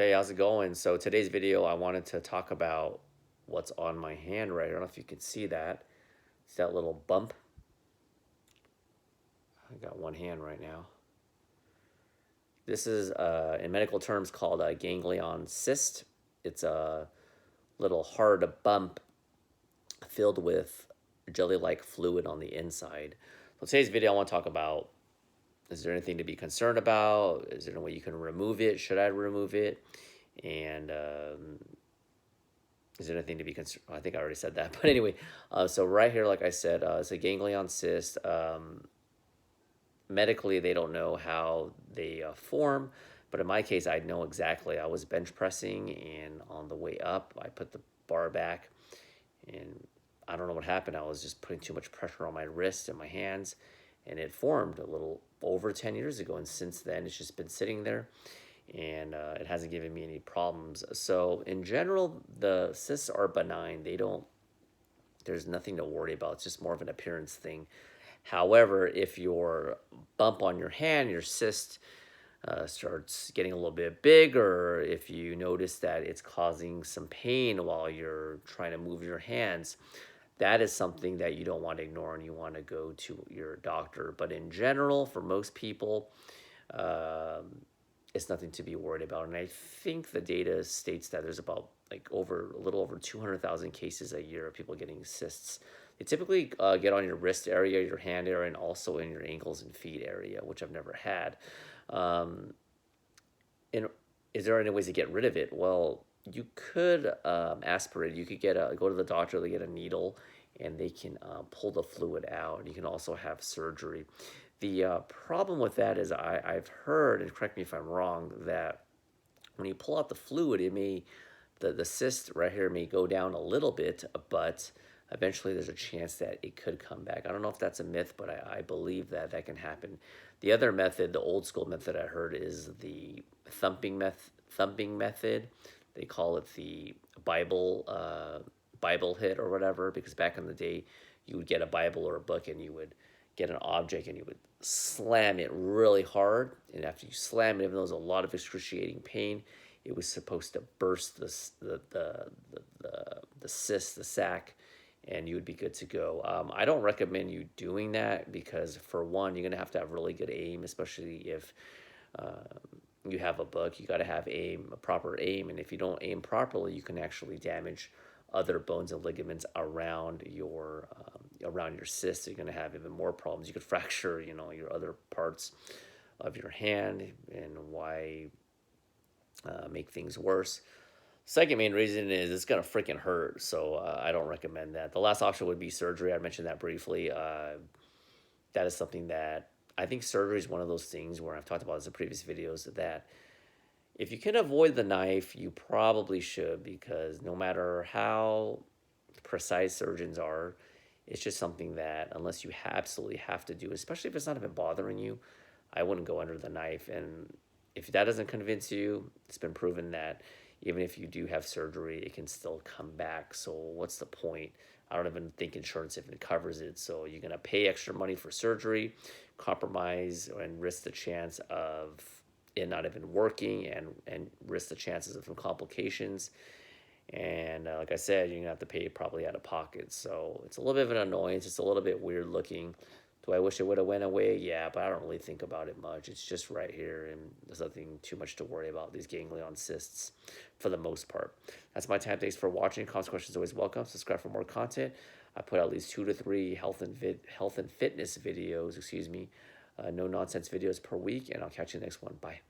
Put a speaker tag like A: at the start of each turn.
A: Hey, how's it going? So today's video, I wanted to talk about what's on my hand right. I don't know if you can see that. It's that little bump. I got one hand right now. This is, in medical terms, called a ganglion cyst. It's a little hard bump filled with jelly-like fluid on the inside. So today's video, I want to talk about, is there anything to be concerned about? Is there a way you can remove it? Should I remove it? And is there anything to be concerned? I think I already said that. But anyway, so right here, like I said, it's a ganglion cyst. Medically, they don't know how they form. But in my case, I know exactly. I was bench pressing, and on the way up, I put the bar back. And I don't know what happened. I was just putting too much pressure on my wrist and my hands. And it formed a little over 10 years ago. And since then, it's just been sitting there, and it hasn't given me any problems. So in general, the cysts are benign. There's nothing to worry about. It's just more of an appearance thing. However, if your bump on your hand, your cyst, starts getting a little bit big, or if you notice that it's causing some pain while you're trying to move your hands, that is something that you don't want to ignore and you want to go to your doctor. But in general, for most people, it's nothing to be worried about. And I think the data states that there's about like a little over 200,000 cases a year of people getting cysts. They typically get on your wrist area, your hand area, and also in your ankles and feet area, which I've never had. Um, and is there any ways to get rid of it? Well, you could aspirate. You could go to the doctor, they get a needle, and they can pull the fluid out. You can also have surgery. The problem with that is I've heard, and correct me if I'm wrong, that when you pull out the fluid, the cyst right here may go down a little bit, but eventually there's a chance that it could come back. I don't know if that's a myth, but I believe that that can happen. The other method, the old school method I heard, is the thumping method. They call it the Bible hit or whatever, because back in the day, you would get a Bible or a book and you would get an object and you would slam it really hard. And after you slam it, even though there's a lot of excruciating pain, it was supposed to burst the cyst, the sac, and you would be good to go. I don't recommend you doing that because, for one, you're going to have really good aim, especially if you have a book. You got to have a proper aim, and if you don't aim properly, you can actually damage other bones and ligaments around your cyst. So you're going to have even more problems. You could fracture, your other parts of your hand, and why make things worse. Second main reason is it's gonna freaking hurt, so I don't recommend that. The last option would be surgery. I mentioned that briefly. That is something that I think surgery is one of those things where I've talked about this in previous videos, that if you can avoid the knife, you probably should, because no matter how precise surgeons are, it's just something that, unless you absolutely have to do, especially if it's not even bothering you, I wouldn't go under the knife. And if that doesn't convince you, it's been proven that even if you do have surgery, it can still come back. So what's the point? I don't even think insurance even covers it. So you're going to pay extra money for surgery, compromise, and risk the chance of it not even working, and risk the chances of some complications. And like I said, you're going to have to pay probably out of pocket. So it's a little bit of an annoyance. It's a little bit weird looking. Do I wish it would have went away? Yeah, but I don't really think about it much. It's just right here, and there's nothing too much to worry about, these ganglion cysts, for the most part. That's my time. Thanks for watching. Comments, questions always welcome. Subscribe for more content. I put out at least 2 to 3 health and fitness videos, no nonsense videos per week, and I'll catch you in the next one. Bye.